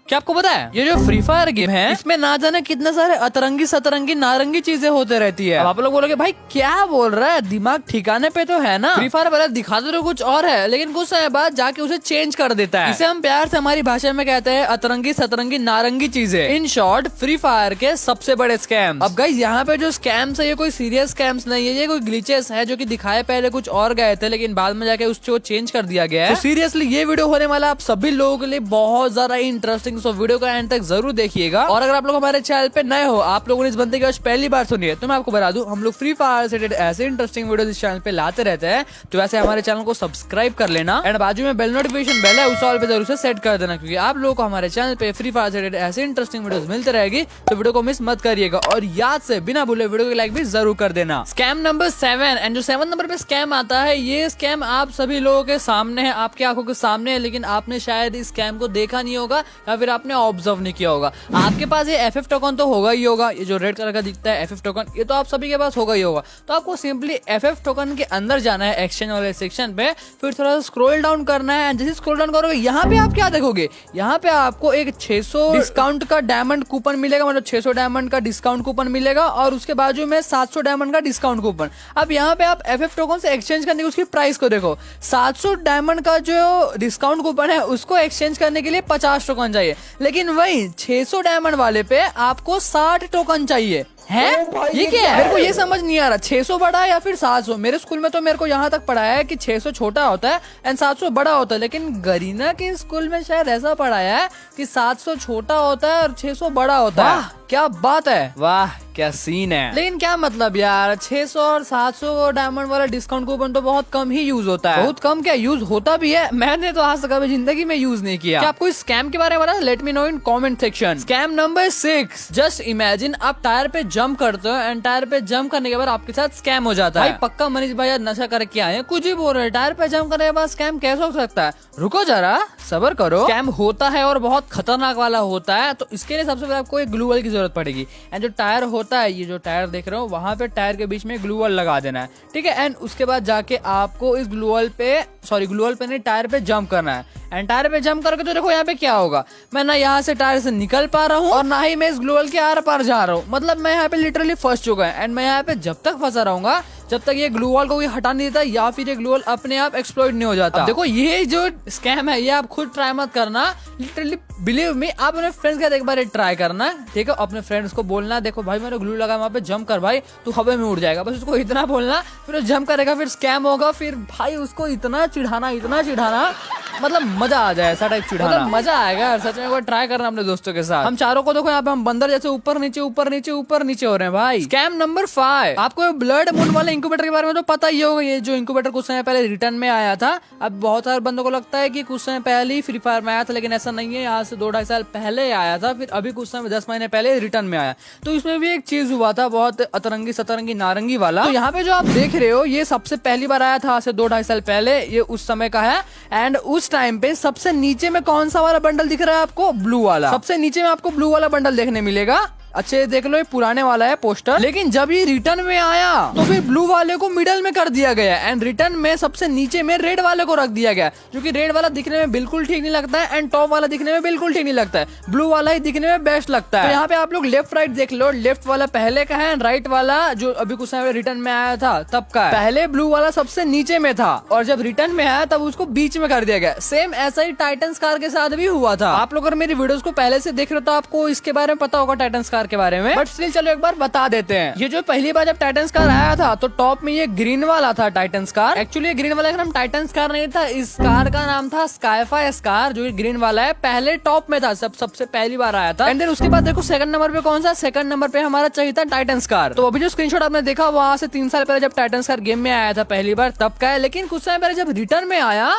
क्या आपको पता है ये जो फ्री फायर गेम है इसमें ना जाने कितने सारे अतरंगी सतरंगी नारंगी चीजें होते रहती है। अब आप लोग बोलोगे भाई क्या बोल रहा है, दिमाग ठिकाने पे तो है ना। फ्री फायर पहले दिखाते तो कुछ और है लेकिन कुछ समय बाद जाके उसे चेंज कर देता है। इसे हम प्यार से हमारी भाषा में कहते हैं अतरंगी सतरंगी नारंगी चीजें। इन शॉर्ट फ्री फायर के सबसे बड़े स्कैम। अब गाइस यहाँ पे जो स्कैम्स है ये कोई सीरियस स्कैम्स नहीं है, ये कोई ग्लिचेस है जो कि दिखाए पहले कुछ और गए थे लेकिन बाद में जाके उसको चेंज कर दिया गया है। तो सीरियसली ये वीडियो होने वाला आप सभी लोगों के लिए बहुत ज्यादा इंटरेस्टिंग, सो वीडियो का एंड तक जरूर देखिएगा। और अगर आप लोग हमारे चैनल पे नए हो, आप लोगों ने इस बंदे की आज पहली बार सुनी है, तो मैं आपको बता दूं हम लोग फ्री फायर से रिलेटेड ऐसे इंटरेस्टिंग वीडियो इस चैनल पे लाते रहते हैं। तो वैसे हमारे चैनल को सब्सक्राइब कर लेना एंड बाजू में बेल नोटिफिकेशन बेल है उस ऑल पे जरूर से सेट कर देना, क्योंकि आप लोगों को हमारे चैनल पे फ्री फायर से रिलेटेड ऐसे इंटरेस्टिंग वीडियोस मिलते रहेगी। तो वीडियो को मिस मत करिएगा और याद से बिना भूले वीडियो को लाइक भी जरूर कर देना। स्कैम नंबर 7 एंड जो 7 नंबर पे स्कैम आता है, ये स्कैम आप सभी लोगों के सामने है, आपकी आंखों के सामने है, लेकिन आपने शायद इस स्कैम को देखा नहीं होगा या फिर आपने ऑब्जर्व नहीं किया होगा। आपके पास ये FF टोकन तो होगा ही होगा, ये जो रेड कलर का दिखता है FF टोकन, ये तो आप सभी के पास होगा ही होगा। तो आपको सिंपली FF टोकन के अंदर जाना है एक्सचेंज वाले सेक्शन पे, फिर थोड़ा सा स्क्रॉल डाउन करना है। जैसे स्क्रॉल डाउन करोगे यहाँ पे आप क्या देखोगे, यहाँ पे आपको एक 600 डिस्काउंट का डायमंड कूपन मिलेगा, मतलब 600 डायमंड का डिस्काउंट कूपन मिलेगा और उसके बाजू में 700 डायमंड का डिस्काउंट कूपन। अब यहाँ पे आप FF टोकन से एक्सचेंज करने की उसकी प्राइस को देखो, 700 डायमंड का जो डिस्काउंट कूपन है उसको एक्सचेंज करने के लिए 50 टोकन चाहिए, लेकिन वही 600 डायमंड वाले पे आपको 60 टोकन चाहिए है। ये क्या है, मेरे को ये समझ नहीं आ रहा, 600 बड़ा है या फिर 700। मेरे स्कूल में तो मेरे को यहाँ तक पढ़ाया है कि 600 छोटा होता है एंड 700 बड़ा होता है, लेकिन गरीना के स्कूल में शायद ऐसा पढ़ाया है कि 700 छोटा होता है और 600 बड़ा होता है। क्या बात है, वाह क्या सीन है। लेकिन क्या मतलब यार, 600 और 700 डायमंड वाला डिस्काउंट कूपन तो बहुत कम ही यूज होता है। बहुत कम क्या, यूज होता भी है, मैंने तो आज तक कभी जिंदगी में यूज नहीं किया। क्या आपको इस स्कैम के बारे में पता है? Let me know in comment section. Scam number 6, just imagine आप टायर पे जंप करते हो एंड टायर पे जंप करने के बाद आपके साथ स्कैम हो जाता है। भाई पक्का मनीष भाई यार नशा करके आए हैं, कुछ ही बोल रहे हैं, टायर पे जंप करने के बाद स्कैम कैसे हो सकता है? रुको जरा, सबर करो। स्कैम होता है और बहुत खतरनाक वाला होता है, तो इसके लिए सबसे पहले आपको एक ग्लू वॉल की जरूरत पड़ेगी। एंड जो टायर होता है, ये जो टायर देख रहे हो, वहां पे टायर के बीच में ग्लू वॉल लगा देना है, ठीक है। एंड उसके बाद जाके आपको इस ग्लू वॉल पे नहीं, टायर पे जंप करना है। एंड टायर पे जंप करके तो देखो यहाँ पे क्या होगा, मैं ना यहाँ से टायर से निकल पा रहा हूँ और ना ही मैं इस ग्लू वॉल के आर पार जा रहा हूँ, मतलब मैं यहाँ पे लिटरली फंस चुका है। एंड मैं यहाँ पे जब तक फंसा रहूंगा जब तक ये ग्लू वॉल को कोई हटा नहीं देता या फिर ये ग्लू वॉल अपने आप एक्सप्लॉइट नहीं हो जाता। देखो ये जो स्कैम है ये आप खुद ट्राई मत करना, लिटरली बिलीव मी, आप अपने फ्रेंड्स के साथ एक बार ट्राई करना, ठीक है। अपने फ्रेंड्स को बोलना, देखो भाई मैंने ग्लू लगा वहाँ पे जंप कर भाई, तू हवा में उड़ जाएगा, बस उसको इतना बोलना, फिर वो जंप करेगा, फिर स्कैम होगा, फिर भाई उसको इतना चिढ़ाना मतलब मजा आ जाए, ऐसा टाइप चिढ़ाना, मतलब मजा आएगा सच में। एक बार ट्राई करना अपने दोस्तों के साथ। हम चारों को देखो यहाँ पे हम बंदर जैसे ऊपर नीचे ऊपर नीचे ऊपर नीचे हो रहे हैं भाई। स्कैम नंबर 5, आपको ब्लड मून वाले इंक्यूबेटर के बारे में तो पता ही होगा। ये जो इंक्यूबेटर कुछ समय पहले रिटर्न में आया था, अब बहुत सारे बंदों को लगता है कि कुछ समय पहले ही फ्री फायर में आया था, लेकिन ऐसा नहीं है। यहाँ से 2-2.5 साल पहले आया था, फिर अभी कुछ समय 10 महीने पहले रिटर्न में आया। तो इसमें भी एक चीज हुआ था बहुत अतरंगी सतरंगी नारंगी वाला। तो यहाँ पे जो आप देख रहे हो ये सबसे पहली बार आया था आज से 2-2.5 साल पहले, ये उस समय का है। एंड उस टाइम पे सबसे नीचे में कौन सा वाला बंडल दिख रहा है आपको? ब्लू वाला। सबसे नीचे में आपको ब्लू वाला बंडल देखने मिलेगा। अच्छे देख लो, ये पुराने वाला है पोस्टर, लेकिन जब ये रिटर्न में आया तो फिर ब्लू वाले को मिडल में कर दिया गया एंड रिटर्न में सबसे नीचे में रेड वाले को रख दिया गया, जो कि रेड वाला दिखने में बिल्कुल ठीक नहीं लगता है एंड टॉप वाला दिखने में बिल्कुल ठीक नहीं लगता है, ब्लू वाला ही दिखने में बेस्ट लगता है। तो यहाँ पे आप लोग लेफ्ट राइट देख लो, लेफ्ट वाला पहले का है एंड राइट वाला जो अभी कुछ समय रिटर्न में आया था तब का है। पहले ब्लू वाला सबसे नीचे में था और जब रिटर्न में आया तब उसको बीच में कर दिया गया। सेम ऐसा ही टाइटन्स कार के साथ भी हुआ था। आप लोग अगर मेरी वीडियोस को पहले से देख रहे हो तो आपको इसके बारे में पता होगा, टाइटन्स कार के बारे में, बट चलो एक बार बता देते हैं। ये जो पहली बार जब टाइटन्स कार आया था तो टॉप में ये ग्रीन वाला था टाइटन्स कार। एक्चुअली ग्रीन वाला का नाम टाइटन्स कार नहीं था, इस कार का नाम था स्काईफाई कार, जो ये ग्रीन वाला है पहले टॉप में था, सबसे पहली बार आया था। एंड देन उसके बाद देखो सेकंड नंबर पे कौन सा, सेकंड नंबर पे हमारा चाहिए था टाइटन्स कार। तो अभी जो स्क्रीनशॉट आपने देखा वहां से 3 साल पहले जब टाइटन्स कार गेम में आया था पहली बार तब का है, लेकिन कुछ समय पहले जब रिटर्न में आया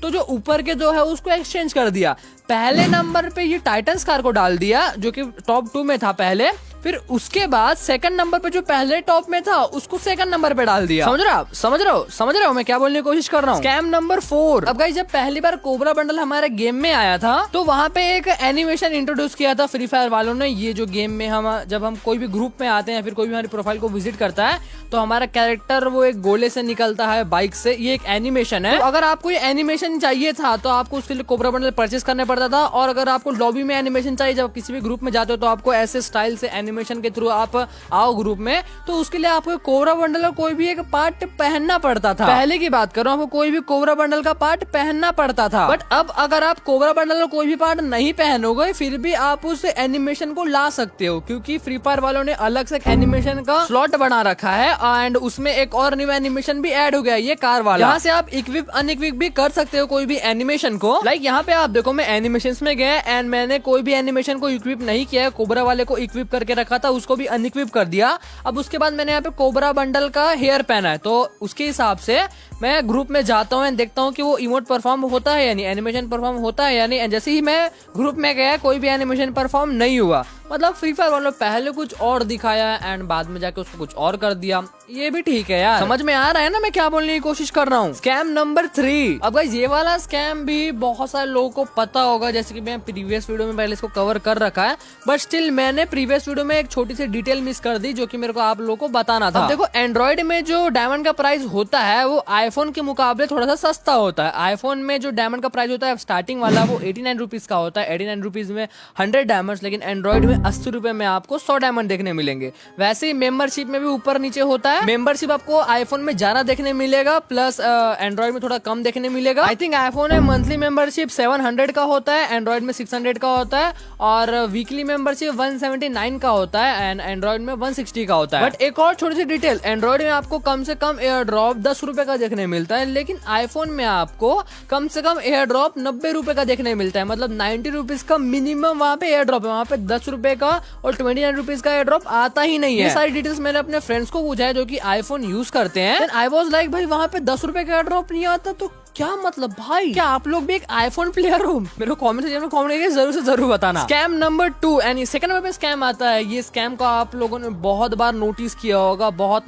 तो जो ऊपर के जो है उसको एक्सचेंज कर दिया। पहले नंबर पे ये टाइटन्स कार को डाल दिया जो कि टॉप 2 में था पहले, फिर उसके बाद सेकंड नंबर पे जो पहले टॉप में था उसको सेकंड नंबर पे डाल दिया। समझ रहे हो आप? समझ रहे हो मैं क्या बोलने की कोशिश कर रहा हूँ? Scam number 4। अब गाइस जब पहली बार कोबरा बंडल हमारे गेम में आया था तो वहाँ पे एक एनिमेशन इंट्रोड्यूस किया था फ्री फायर वालों ने। ये जो गेम में हम जब हम कोई भी ग्रुप में आते हैं फिर कोई भी हमारी प्रोफाइल को विजिट करता है तो हमारा कैरेक्टर वो एक गोले से निकलता है बाइक से। ये एक एनिमेशन है। तो अगर आपको ये एनिमेशन चाहिए था तो आपको उसके लिए कोबरा बंडल परचेस करना पड़ता था। और अगर आपको लॉबी में एनिमेशन चाहिए जब किसी भी ग्रुप में जाते हो तो आपको ऐसे स्टाइल से एनिमेशन के थ्रू आप आओ ग्रुप में तो उसके लिए आपको कोबरा बंडल का कोई भी एक पार्ट पहनना पड़ता था। पहले की बात करो आपको कोई भी कोबरा बंडल का पार्ट पहनना पड़ता था। बट अब अगर आप कोबरा बंडल का कोई भी पार्ट नहीं पहनोगे फिर भी आप उस एनिमेशन को ला सकते हो क्योंकि फ्री फायर वालों ने अलग से एनिमेशन का स्लॉट बना रखा है एंड उसमें एक और न्यू एनिमेशन भी ऐड हो गया है ये कार वाला। यहाँ से आप इक्विप अनइक्विप भी कर सकते हो कोई भी एनिमेशन को। लाइक यहाँ पे आप देखो मैं एनिमेशन में गया एंड मैंने कोई भी एनिमेशन को इक्विप नहीं किया है। कोबरा वाले को इक्विप करके रखा था उसको भी अनइक्विप कर दिया। अब उसके बाद मैंने यहाँ पे कोबरा बंडल का हेयर पहना है तो उसके हिसाब से मैं ग्रुप में जाता हूँ देखता हूँ कि वो इमोट परफॉर्म होता है यानी एनिमेशन परफॉर्म होता है यानी। जैसे ही मैं ग्रुप में गया कोई भी एनिमेशन परफॉर्म नहीं हुआ। मतलब फ्री फायर वालों पहले कुछ और दिखाया एंड बाद में जाके उसको कुछ और कर दिया। ये भी ठीक है यार, समझ में आ रहा है ना मैं क्या बोलने की कोशिश कर रहा हूँ। Scam number 3। अब गाइस ये वाला स्कैम भी बहुत सारे लोगों को पता होगा जैसे कि मैं प्रीवियस वीडियो में पहले इसको कवर कर रखा है बट स्टिल मैंने प्रीवियस वीडियो में एक छोटी सी डिटेल मिस कर दी जो कि मेरे को आप लोगों को बताना था। देखो एंड्रॉइड में जो डायमंड का प्राइस होता है वो आईफोन के मुकाबले थोड़ा सा सस्ता होता है। आईफोन में जो डायमंड का प्राइस होता है स्टार्टिंग वाला वो 89 रुपीज का होता है। 89 रुपीज में 100 डायमंड। लेकिन एंड्रॉइड में 80 रुपए में आपको 100 डायमंड देखने मिलेंगे। वैसे ही मेंबरशिप में भी ऊपर नीचे होता है। मेंबरशिप आपको आईफोन में ज्यादा देखने मिलेगा प्लस एंड्रॉइड में थोड़ा कम देखने मिलेगा। आई थिंक आईफोन में मंथली मेंबरशिप 700 का होता है, एंड्रॉइड में 600 का होता है और वीकली मेंबरशिप 179 का होता है एंड एंड्रॉइड में 160 का होता है। बट एक और छोटी सी डिटेल, एंड्रॉइड में आपको कम से कम एयर ड्रॉप 10 रुपए का देखने मिलता है लेकिन आईफोन में आपको कम से कम एयर ड्रॉप 90 रुपए का देखने मिलता है। मतलब 90 रुपीज का मिनिमम वहाँ पे एयर ड्रॉप है। वहाँ पे 10 रुपए का और 29 रुपीज का एयर ड्रॉप आता ही नहीं है। ये सारी डिटेल्स मैंने अपने फ्रेंड्स को पूछा है जो कि आईफोन यूज करते हैं। आई वाज लाइक भाई वहाँ पे 10 रुपए का एयर ड्रॉप नहीं आता तो क्या मतलब भाई, क्या आप लोग भी एक आईफोन प्लेयर हो? मेरे को कमेंट सेक्शन में कमेंट करके जरूर से जरूर बताना। Scam number 2 and second number पे स्कैम आता है। ये स्कैम को आप लोगों ने बहुत बार नोटिस किया होगा, बहुत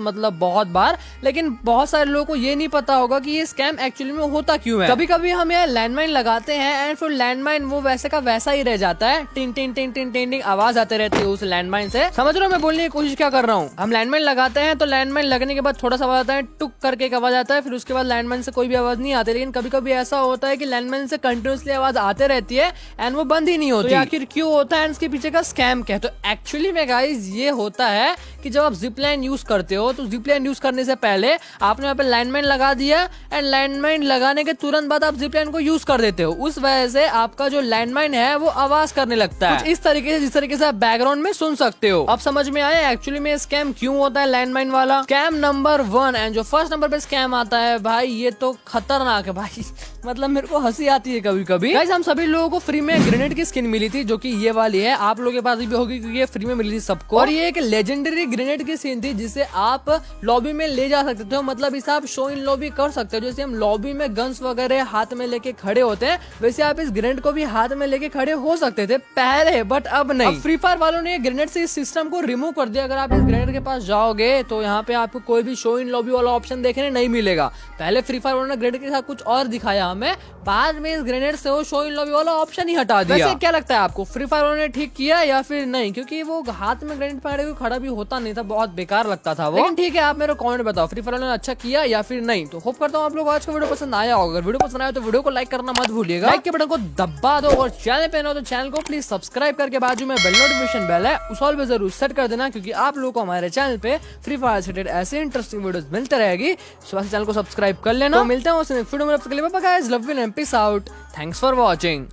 बार, लेकिन बहुत सारे लोगों को ये नहीं पता होगा कि ये स्कैम एक्चुअली में होता क्यों है। कभी कभी हम यहाँ लैंडमाइन लगाते हैं एंड फिर लैंडमाइन वो वैसे का वैसा ही रह जाता है। टिंग टिंग टिंग टिंग टिंग टिंग आवाज आते रहती है उस लैंडमाइन से। समझ रहे हो मैं बोलने की कोशिश क्या कर रहा हूँ? हम लैंडमाइन लगाते हैं तो लैंडमाइन लगने के बाद थोड़ा सा आवाज आता है, टुक करके एक आवाज आता है, फिर उसके बाद लैंडमाइन से कोई भी आवाज नहीं आती। लेकिन कभी कभी ऐसा होता है कि लैंडमाइन से कंटिन्यूसली आवाज आते रहती है एंड वो बंद ही नहीं होती। तो आखिर क्यों होता है? इसके पीछे का स्कैम क्या है? तो एक्चुअली में गाइस ये होता है कि जब आप जिप लाइन यूज करते हो तो जिप लाइन यूज करने से पहले आपने वहाँ पे लैंडमाइन लगा दिया एंड लैंडमाइन लगाने के तुरंत बाद आप जिप लाइन को यूज कर देते हो। उस वजह से आपका जो लैंडमाइन है वो आवाज करने लगता है कुछ इस तरीके से जिस तरीके से आप बैकग्राउंड में सुन सकते हो। अब समझ में आया एक्चुअली में स्कैम क्यों होता है लैंडमाइन वाला। स्कैम नंबर 1 एंड जो फर्स्ट नंबर पे स्कैम आता है भाई ये तो खतरनाक है भाई। मतलब मेरे को हंसी आती है कभी कभी। गाइस हम सभी लोगों को फ्री में ग्रेनेड की स्किन मिली थी जो कि ये वाली है। आप लोगों के पास भी होगी क्योंकि ये फ्री में मिली थी सबको। और ये एक लेजेंडरी ग्रेनेड की स्किन थी जिसे आप लॉबी में ले जा सकते थे। मतलब इसे आप शो इन लॉबी कर सकते हो। जैसे हम लॉबी में गन्स वगैरह हाथ में लेके खड़े होते हैं वैसे आप इस ग्रेनेड को भी हाथ में लेके खड़े हो सकते थे पहले, बट अब नहीं। फ्री फायर वालों ने ग्रेनेड से इस सिस्टम को रिमूव कर दिया। अगर आप इस ग्रेनेड के पास जाओगे तो यहाँ पे आपको कोई भी शो इन लॉबी वाला ऑप्शन देखने नहीं मिलेगा। पहले फ्री फायर वालों ने ग्रेनेड के साथ कुछ और दिखाया हमें, बाद में इस ग्रेनेड से वो शो इन लॉबी वाला ऑप्शन ही हटा दिया। वैसे क्या लगता है आपको फ्री फायर वालों ने ठीक किया या फिर नहीं? क्योंकि वो हाथ में ग्रेनेड पकड़े हुए खड़ा भी होता नहीं था, बहुत बेकार लगता था वो। लेकिन ठीक है आप मेरे कमेंट बताओ फ्री फायर वालों ने अच्छा किया या फिर नहीं। तो होप करता हूँ आप लोग आज का वीडियो पसंद आया होगा। अगर वीडियो पसंद आया तो वीडियो को लाइक करना मत भूलिएगा। लाइक के बटन को दबा दो और चैनल पे ना तो चैनल को प्लीज सब्सक्राइब करके बाजू में बेल नोटिफिकेशन बेल है उस ऑल पे जरूर सेट कर देना क्योंकि आप लोगों को हमारे चैनल पे फ्री फायर से रिलेटेड ऐसे इंटरेस्टिंग वीडियोस मिलते रहेगी। सुबह से चैनल को सब्सक्राइब कर लेना। तो मिलते हैं उस वीडियो में, love you and peace out. Thanks for watching.